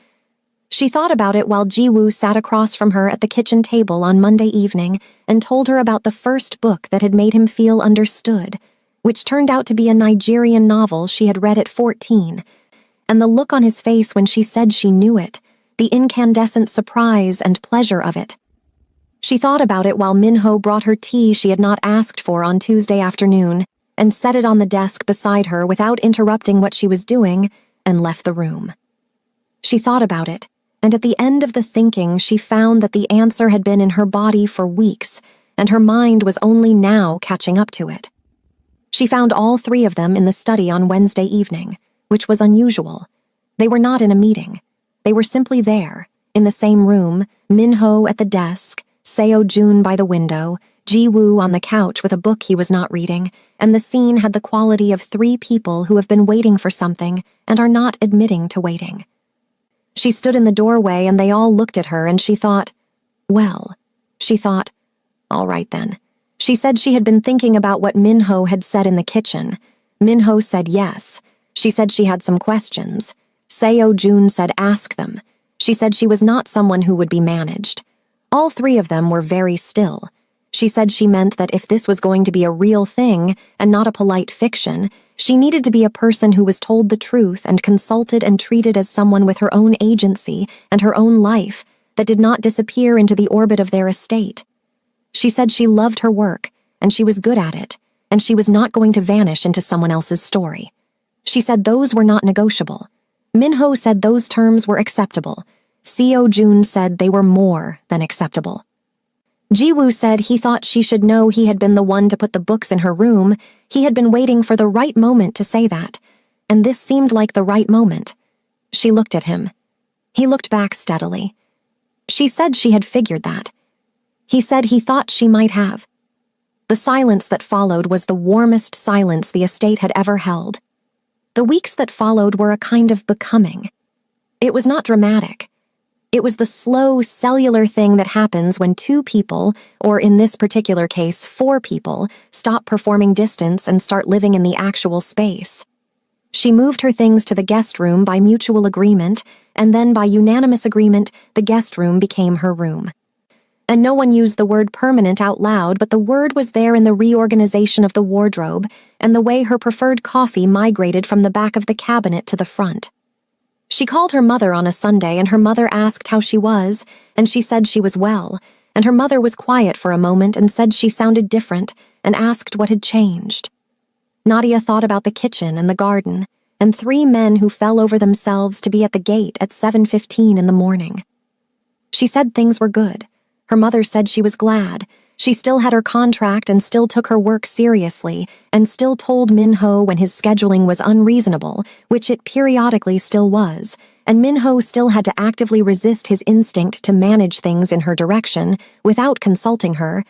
She thought about it while Ji-woo sat across from her at the kitchen table on Monday evening and told her about the first book that had made him feel understood, which turned out to be a Nigerian novel she had read at 14, and the look on his face when she said she knew it, the incandescent surprise and pleasure of it. She thought about it while Minho brought her tea she had not asked for on Tuesday afternoon and set it on the desk beside her without interrupting what she was doing and left the room. She thought about it, and at the end of the thinking she found that the answer had been in her body for weeks, and her mind was only now catching up to it. She found all three of them in the study on Wednesday evening, which was unusual. They were not in a meeting. They were simply there, in the same room, Minho at the desk, Seo-jun by the window, Ji-woo on the couch with a book he was not reading, and the scene had the quality of three people who have been waiting for something and are not admitting to waiting. She stood in the doorway and they all looked at her and she thought, well, she thought, all right then. She said she had been thinking about what Minho had said in the kitchen. Minho said yes. She said she had some questions. Seo-jun said ask them. She said she was not someone who would be managed. All three of them were very still. She said she meant that if this was going to be a real thing and not a polite fiction, she needed to be a person who was told the truth and consulted and treated as someone with her own agency and her own life that did not disappear into the orbit of their estate. She said she loved her work, and she was good at it, and she was not going to vanish into someone else's story. She said those were not negotiable. Minho said those terms were acceptable. Seo-jun said they were more than acceptable. Ji-woo said he thought she should know he had been the one to put the books in her room. He had been waiting for the right moment to say that, and this seemed like the right moment. She looked at him. He looked back steadily. She said she had figured that. He said he thought she might have. The silence that followed was the warmest silence the estate had ever held. The weeks that followed were a kind of becoming. It was not dramatic. It was the slow, cellular thing that happens when two people, or in this particular case, 4 people, stop performing distance and start living in the actual space. She moved her things to the guest room by mutual agreement, and then by unanimous agreement, the guest room became her room. And no one used the word permanent out loud, but the word was there in the reorganization of the wardrobe and the way her preferred coffee migrated from the back of the cabinet to the front. She called her mother on a Sunday, and her mother asked how she was, and she said she was well, and her mother was quiet for a moment and said she sounded different and asked what had changed. Nadia thought about the kitchen and the garden, and 3 men who fell over themselves to be at the gate at 7:15 in the morning. She said things were good. Her mother said she was glad. She still had her contract and still took her work seriously, and still told Minho when his scheduling was unreasonable, which it periodically still was, and Minho still had to actively resist his instinct to manage things in her direction without consulting her,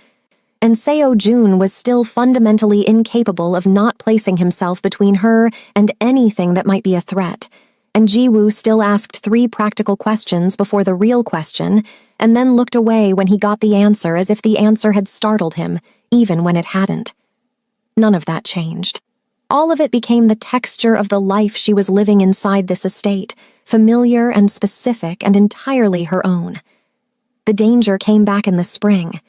and Seo-jun was still fundamentally incapable of not placing himself between her and anything that might be a threat, and Ji-woo still asked 3 practical questions before the real question, and then looked away when he got the answer as if the answer had startled him, even when it hadn't. None of that changed. All of it became the texture of the life she was living inside this estate, familiar and specific and entirely her own. The danger came back in the spring.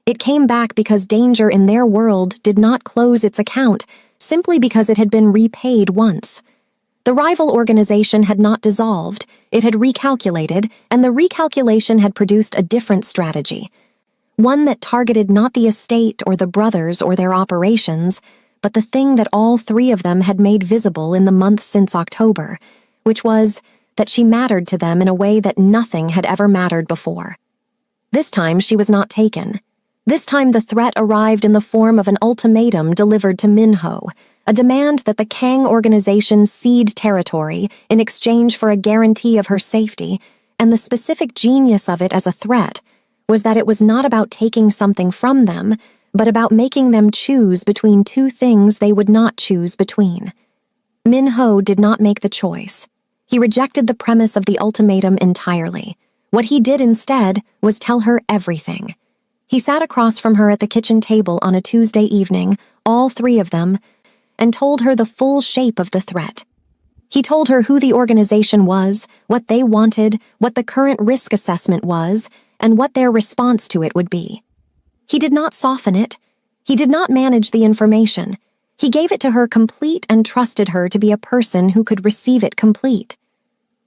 It came back because danger in their world did not close its account, simply because it had been repaid once. The rival organization had not dissolved, it had recalculated, and the recalculation had produced a different strategy. One that targeted not the estate or the brothers or their operations, but the thing that all 3 of them had made visible in the month since October, which was that she mattered to them in a way that nothing had ever mattered before. This time she was not taken. This time the threat arrived in the form of an ultimatum delivered to Minho, a demand that the Kang organization cede territory in exchange for a guarantee of her safety, and the specific genius of it as a threat was that it was not about taking something from them, but about making them choose between two things they would not choose between. Min-ho did not make the choice. He rejected the premise of the ultimatum entirely. What he did instead was tell her everything. He sat across from her at the kitchen table on a Tuesday evening, all three of them, and told her the full shape of the threat. He told her who the organization was, what they wanted, what the current risk assessment was, and what their response to it would be. He did not soften it. He did not manage the information. He gave it to her complete and trusted her to be a person who could receive it complete.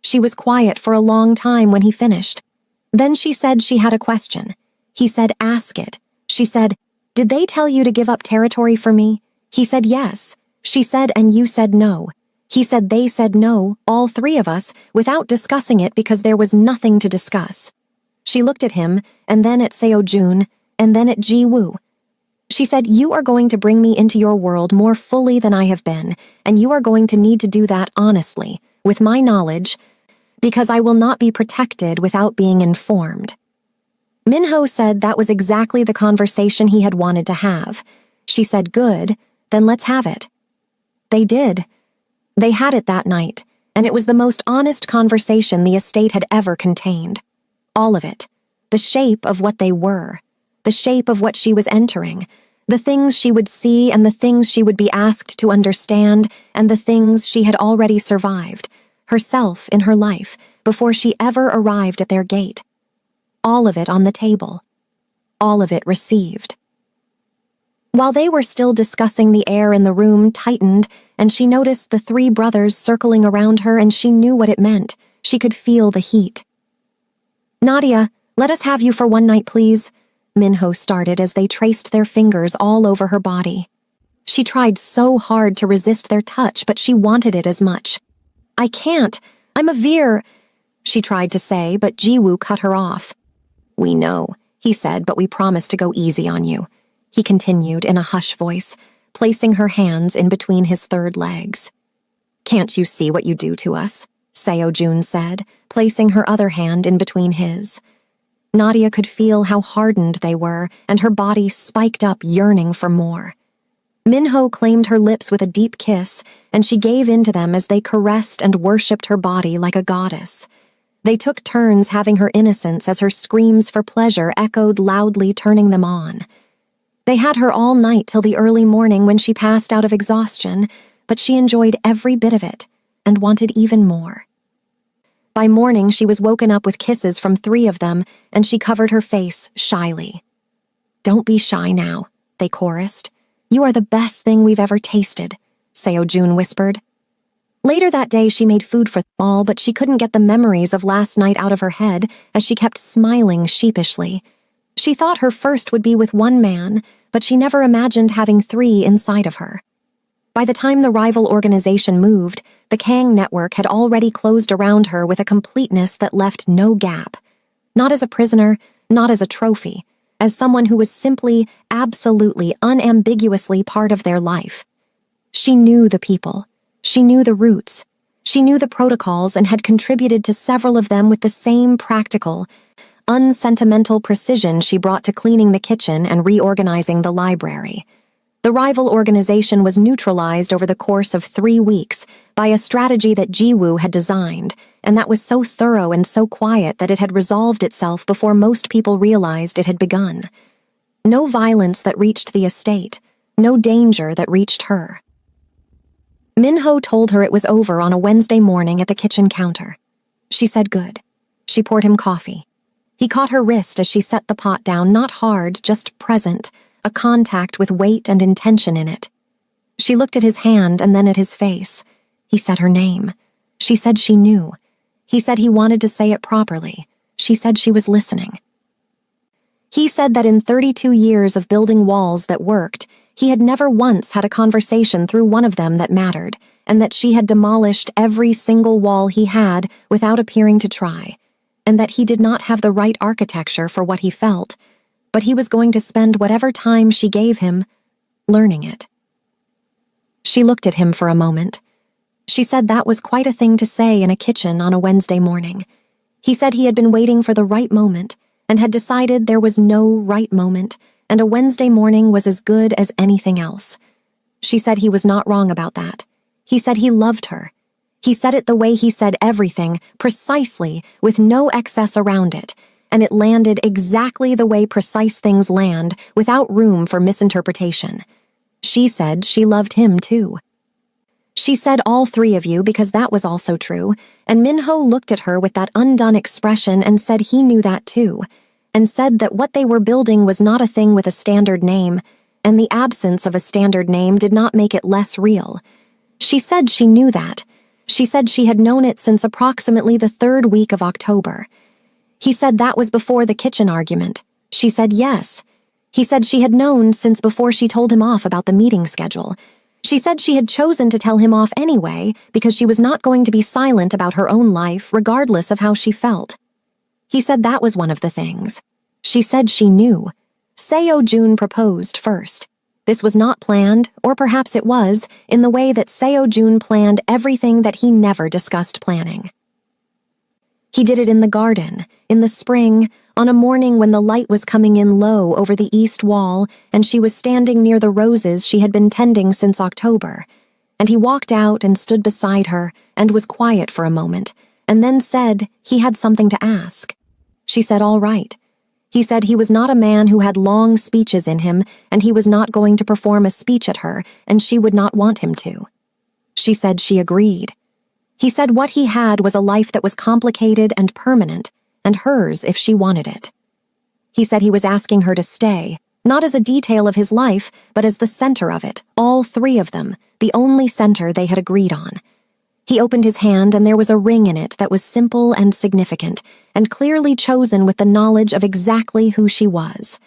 She was quiet for a long time when he finished. Then she said she had a question. He said, "Ask it." She said, "Did they tell you to give up territory for me?" He said, "Yes." She said, "And you said no." He said, "They said no, all three of us, without discussing it because there was nothing to discuss." She looked at him, and then at Seo-jun, and then at Ji-woo. She said, "You are going to bring me into your world more fully than I have been, and you are going to need to do that honestly, with my knowledge, because I will not be protected without being informed." Min-ho said that was exactly the conversation he had wanted to have. She said, "Good, then let's have it." They did. They had it that night, and it was the most honest conversation the estate had ever contained. All of it. The shape of what they were. The shape of what she was entering. The things she would see and the things she would be asked to understand and the things she had already survived, herself in her life, before she ever arrived at their gate. All of it on the table. All of it received. While they were still discussing, the air in the room tightened, and she noticed the three brothers circling around her, and she knew what it meant. She could feel the heat. "Nadia, let us have you for one night, please," Min-ho started as they traced their fingers all over her body. She tried so hard to resist their touch, but she wanted it as much. "I can't. I'm a veer," she tried to say, but Ji-woo cut her off. "We know," he said, "but we promised to go easy on you," he continued in a hush voice, placing her hands in between his third legs. "Can't you see what you do to us?" Seo-jun said, placing her other hand in between his. Nadia could feel how hardened they were, and her body spiked up, yearning for more. Min-ho claimed her lips with a deep kiss, and she gave in to them as they caressed and worshipped her body like a goddess. They took turns having her innocence as her screams for pleasure echoed loudly, turning them on. They had her all night till the early morning when she passed out of exhaustion, but she enjoyed every bit of it and wanted even more. By morning, she was woken up with kisses from three of them, and she covered her face shyly. "Don't be shy now," they chorused. "You are the best thing we've ever tasted," Seo-jun whispered. Later that day, she made food for them all, but she couldn't get the memories of last night out of her head as she kept smiling sheepishly. She thought her first would be with one man, but she never imagined having three inside of her. By the time the rival organization moved, the Kang network had already closed around her with a completeness that left no gap. Not as a prisoner, not as a trophy, as someone who was simply, absolutely, unambiguously part of their life. She knew the people. She knew the routes. She knew the protocols and had contributed to several of them with the same practical, unsentimental precision she brought to cleaning the kitchen and reorganizing the library. The rival organization was neutralized over the course of 3 weeks by a strategy that Ji-woo had designed, and that was so thorough and so quiet that it had resolved itself before most people realized it had begun. No violence that reached the estate, no danger that reached her. Min-ho told her it was over on a Wednesday morning at the kitchen counter. She said good. She poured him coffee. He caught her wrist as she set the pot down, not hard, just present, a contact with weight and intention in it. She looked at his hand and then at his face. He said her name. She said she knew. He said he wanted to say it properly. She said she was listening. He said that in 32 years of building walls that worked, he had never once had a conversation through one of them that mattered, and that she had demolished every single wall he had without appearing to try, and that he did not have the right architecture for what he felt, but he was going to spend whatever time she gave him learning it. She looked at him for a moment. She said that was quite a thing to say in a kitchen on a Wednesday morning. He said he had been waiting for the right moment and had decided there was no right moment, and a Wednesday morning was as good as anything else. She said he was not wrong about that. He said he loved her. He said it the way he said everything, precisely, with no excess around it, and it landed exactly the way precise things land, without room for misinterpretation. She said she loved him too. She said all three of you because that was also true, and Minho looked at her with that undone expression and said he knew that too, and said that what they were building was not a thing with a standard name, and the absence of a standard name did not make it less real. She said she knew that. She said she had known it since approximately the 3rd week of October. He said that was before the kitchen argument. She said yes. He said she had known since before she told him off about the meeting schedule. She said she had chosen to tell him off anyway because she was not going to be silent about her own life regardless of how she felt. He said that was one of the things. She said she knew. Seo-jun proposed first. This was not planned, or perhaps it was, in the way that Seo-jun planned everything that he never discussed planning. He did it in the garden, in the spring, on a morning when the light was coming in low over the east wall and she was standing near the roses she had been tending since October. And he walked out and stood beside her and was quiet for a moment, and then said he had something to ask. She said all right. He said he was not a man who had long speeches in him, and he was not going to perform a speech at her, and she would not want him to. She said she agreed. He said what he had was a life that was complicated and permanent, and hers if she wanted it. He said he was asking her to stay, not as a detail of his life, but as the center of it, all three of them, the only center they had agreed on. He opened his hand and there was a ring in it that was simple and significant, and clearly chosen with the knowledge of exactly who she was.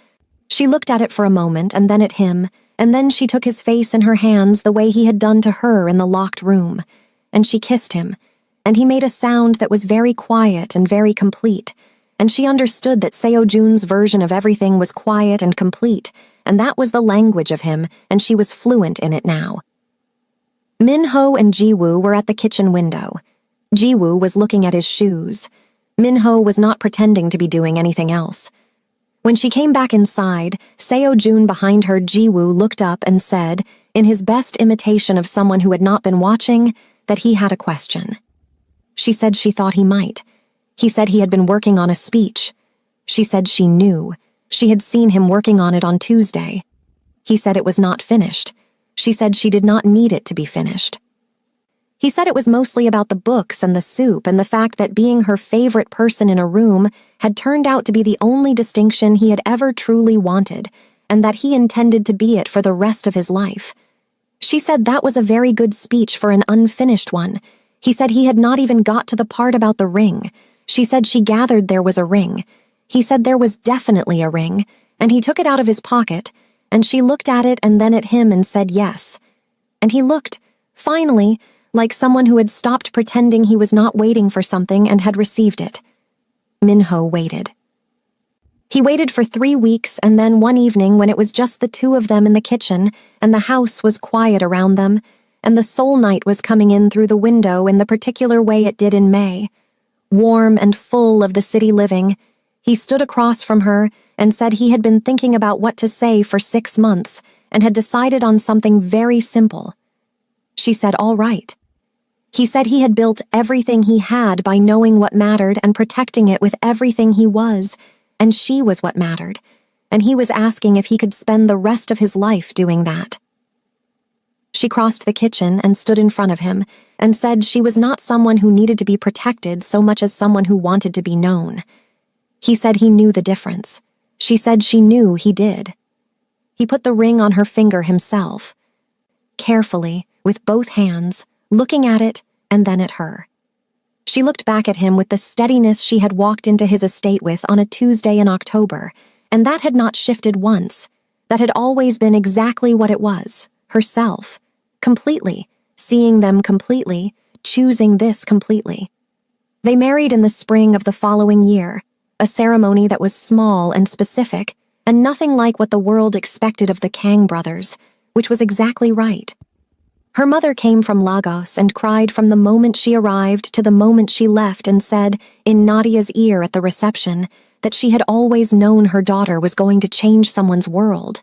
She looked at it for a moment and then at him, and then she took his face in her hands the way he had done to her in the locked room, and she kissed him, and he made a sound that was very quiet and very complete, and she understood that Seo-jun's version of everything was quiet and complete, and that was the language of him, and she was fluent in it now. Minho and Jiwoo were at the kitchen window. Jiwoo was looking at his shoes. Minho was not pretending to be doing anything else. When she came back inside, Seo-jun behind her, Jiwoo looked up and said, in his best imitation of someone who had not been watching, that he had a question. She said she thought he might. He said he had been working on a speech. She said she knew. She had seen him working on it on Tuesday. He said it was not finished. She said she did not need it to be finished. He said it was mostly about the books and the soup and the fact that being her favorite person in a room had turned out to be the only distinction he had ever truly wanted, and that he intended to be it for the rest of his life. She said that was a very good speech for an unfinished one. He said he had not even got to the part about the ring. She said she gathered there was a ring. He said there was definitely a ring, and he took it out of his pocket, and she looked at it and then at him and said yes. And he looked, finally, like someone who had stopped pretending he was not waiting for something and had received it. Minho waited. He waited for 3 weeks, and then one evening when it was just the two of them in the kitchen, and the house was quiet around them, and the soul night was coming in through the window in the particular way it did in May, warm and full of the city living, he stood across from her and said he had been thinking about what to say for 6 months and had decided on something very simple. She said, all right. He said he had built everything he had by knowing what mattered and protecting it with everything he was, and she was what mattered, and he was asking if he could spend the rest of his life doing that. She crossed the kitchen and stood in front of him and said she was not someone who needed to be protected so much as someone who wanted to be known. He said he knew the difference. She said she knew he did. He put the ring on her finger himself, carefully, with both hands, looking at it and then at her. She looked back at him with the steadiness she had walked into his estate with on a Tuesday in October, and that had not shifted once. That had always been exactly what it was, herself, completely, seeing them completely, choosing this completely. They married in the spring of the following year, a ceremony that was small and specific, and nothing like what the world expected of the Kang brothers, which was exactly right. Her mother came from Lagos and cried from the moment she arrived to the moment she left and said, in Nadia's ear at the reception, that she had always known her daughter was going to change someone's world.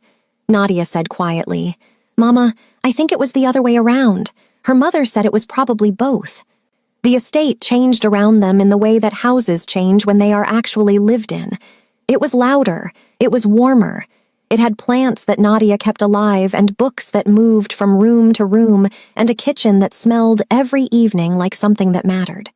Nadia said quietly, "Mama, I think it was the other way around. Her mother said it was probably both." The estate changed around them in the way that houses change when they are actually lived in. It was louder, it was warmer. It had plants that Nadia kept alive and books that moved from room to room and a kitchen that smelled every evening like something that mattered.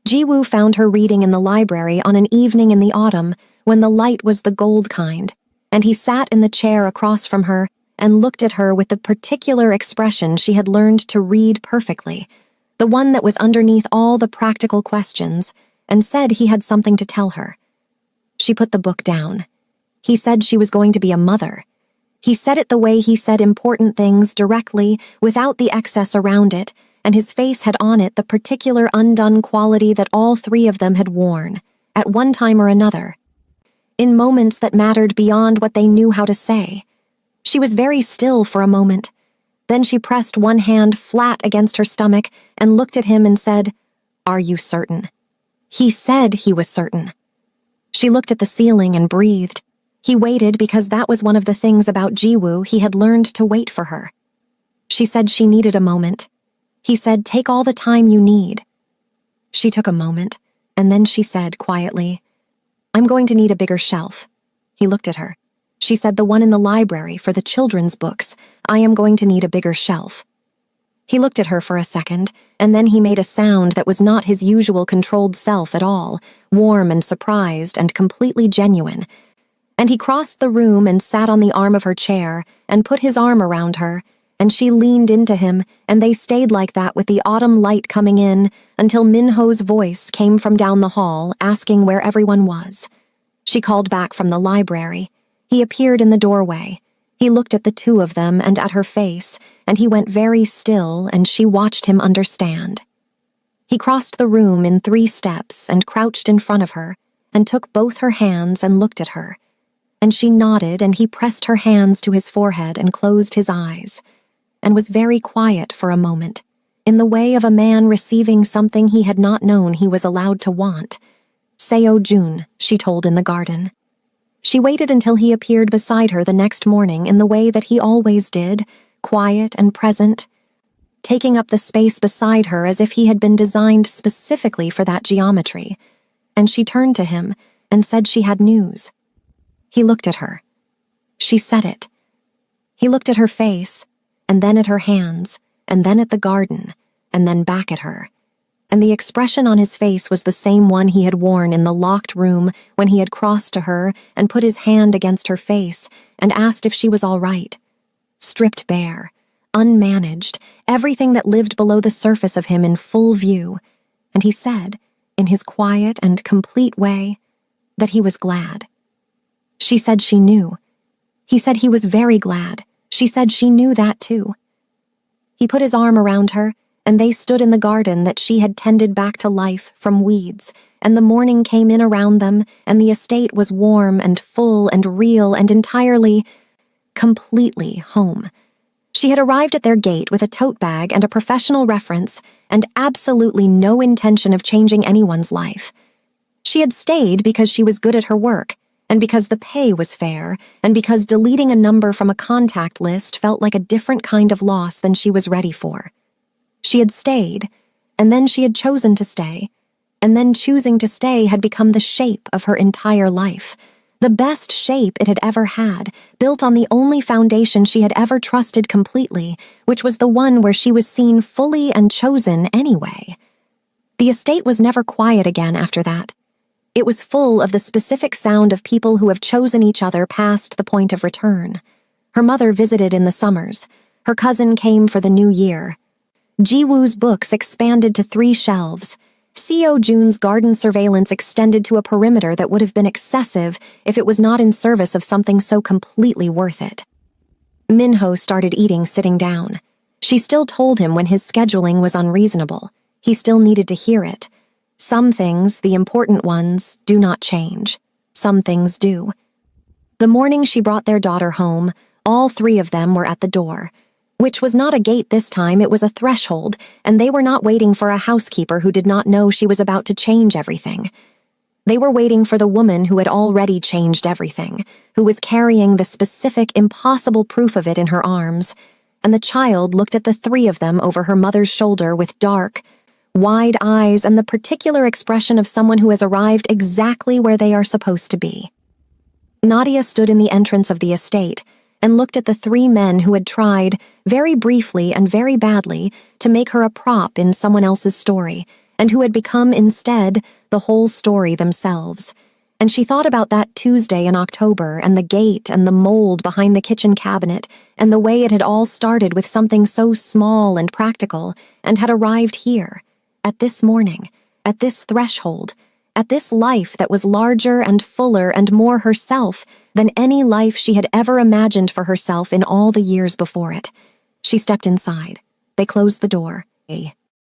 Jiwoo found her reading in the library on an evening in the autumn when the light was the gold kind, and he sat in the chair across from her and looked at her with the particular expression she had learned to read perfectly, the one that was underneath all the practical questions, and said he had something to tell her. She put the book down. He said she was going to be a mother. He said it the way he said important things directly, without the excess around it, and his face had on it the particular undone quality that all three of them had worn, at one time or another, in moments that mattered beyond what they knew how to say. She was very still for a moment. Then she pressed one hand flat against her stomach and looked at him and said, "Are you certain?" He said he was certain. She looked at the ceiling and breathed. He waited because that was one of the things about Jiwoo he had learned to wait for her. She said she needed a moment. He said, "Take all the time you need." She took a moment, and then she said quietly, "I'm going to need a bigger shelf." He looked at her. She said, "The one in the library for the children's books. I am going to need a bigger shelf." He looked at her for a second, and then he made a sound that was not his usual controlled self at all, warm and surprised and completely genuine. And he crossed the room and sat on the arm of her chair and put his arm around her, and she leaned into him, and they stayed like that with the autumn light coming in until Minho's voice came from down the hall asking where everyone was. She called back from the library. He appeared in the doorway. He looked at the two of them and at her face, and he went very still, and she watched him understand. He crossed the room in 3 steps and crouched in front of her, and took both her hands and looked at her. And she nodded, and he pressed her hands to his forehead and closed his eyes, and was very quiet for a moment, in the way of a man receiving something he had not known he was allowed to want. "Seo Jun," she told in the garden. She waited until he appeared beside her the next morning in the way that he always did, quiet and present, taking up the space beside her as if he had been designed specifically for that geometry. And she turned to him and said she had news. He looked at her. She said it. He looked at her face, and then at her hands, and then at the garden, and then back at her. And the expression on his face was the same one he had worn in the locked room when he had crossed to her and put his hand against her face and asked if she was all right. Stripped bare, unmanaged, everything that lived below the surface of him in full view. And he said, in his quiet and complete way, that he was glad. She said she knew. He said he was very glad. She said she knew that too. He put his arm around her, and they stood in the garden that she had tended back to life from weeds, and the morning came in around them, and the estate was warm and full and real and entirely, completely home. She had arrived at their gate with a tote bag and a professional reference, and absolutely no intention of changing anyone's life. She had stayed because she was good at her work, and because the pay was fair, and because deleting a number from a contact list felt like a different kind of loss than she was ready for. She had stayed, and then she had chosen to stay, and then choosing to stay had become the shape of her entire life, the best shape it had ever had, built on the only foundation she had ever trusted completely, which was the one where she was seen fully and chosen anyway. The estate was never quiet again after that. It was full of the specific sound of people who have chosen each other past the point of return. Her mother visited in the summers. Her cousin came for the new year. Jiwoo's books expanded to 3 shelves. Seo Jun's garden surveillance extended to a perimeter that would have been excessive if it was not in service of something so completely worth it. Minho started eating sitting down. She still told him when his scheduling was unreasonable. He still needed to hear it. Some things, the important ones, do not change. Some things do. The morning she brought their daughter home, all 3 of them were at the door. Which was not a gate this time, it was a threshold, and they were not waiting for a housekeeper who did not know she was about to change everything. They were waiting for the woman who had already changed everything, who was carrying the specific, impossible proof of it in her arms. And the child looked at the three of them over her mother's shoulder with dark, wide eyes and the particular expression of someone who has arrived exactly where they are supposed to be. Nadia stood in the entrance of the estate and looked at the three men who had tried, very briefly and very badly, to make her a prop in someone else's story, and who had become, instead, the whole story themselves. And she thought about that Tuesday in October and the gate and the mold behind the kitchen cabinet and the way it had all started with something so small and practical and had arrived here, at this morning, at this threshold, at this life that was larger and fuller and more herself than any life she had ever imagined for herself in all the years before it. She stepped inside. They closed the door.